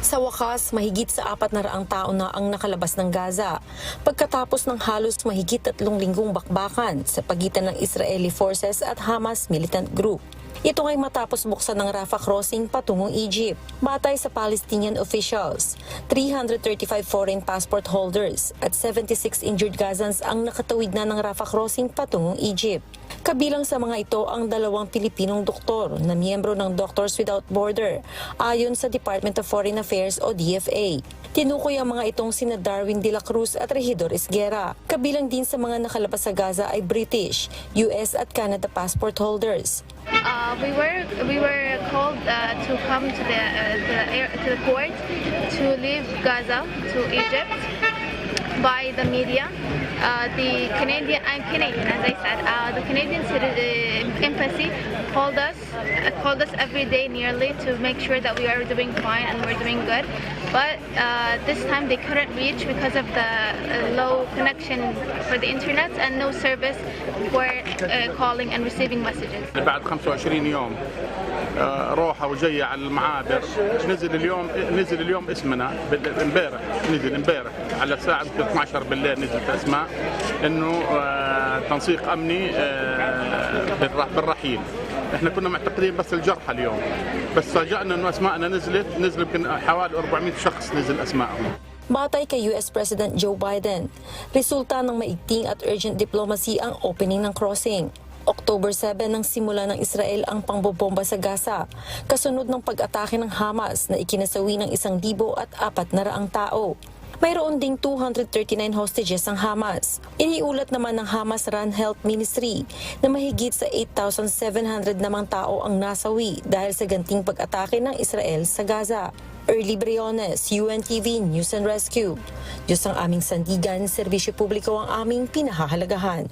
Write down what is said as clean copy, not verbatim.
Sa wakas, mahigit sa 400 tao na ang nakalabas ng Gaza pagkatapos ng halos mahigit 3 linggong bakbakan sa pagitan ng Israeli forces at Hamas militant group. Ito ay matapos buksan ng Rafah crossing patungong Egypt. Batay sa Palestinian officials, 335 foreign passport holders at 76 injured Gazans ang nakatawid na ng Rafah crossing patungong Egypt. Kabilang sa mga ito ang 2 Pilipinong doktor na miyembro ng Doctors Without Border ayon sa Department of Foreign Affairs o DFA. Tinukoy ang mga itong sina Darwin de la Cruz at Regidor Esguerra. Kabilang din sa mga nakalabas sa Gaza ay British, US at Canada passport holders. We were called to come to the port to leave Gaza to Egypt by the media. I'm Canadian, as I said. The Canadian embassy called us every day nearly to make sure that we are doing fine and we're doing good. But this time they couldn't reach because of the low connection for the internet and no service for calling and receiving messages. بعد 25 يوم روحه وجايه على المعابر نزل اليوم اسمنا امبارح على الساعه 12 بالليل نزلت اسماء انه تنسيق امني بالرحيل. احنا كنا معتقدين بس الجرحى اليوم بس فاجأنا انه اسماءنا نزل يمكن حوالي 400 شخص نزل اسمائهم. Batay kay US President Joe Biden, resulta ng maigting at urgent diplomacy ang opening ng crossing. October 7 nang simula ng Israel ang pangbobomba sa Gaza, kasunod ng pag-atake ng Hamas na ikinasawi ng 1,400 tao. Mayroon ding 239 hostages ang Hamas. Iniulat naman ng Hamas-run Health Ministry na mahigit sa 8,700 namang tao ang nasawi dahil sa ganting pag-atake ng Israel sa Gaza. Early Briones, UNTV News and Rescue. Diyos ang aming sandigan, serbisyo publiko ang aming pinahahalagahan.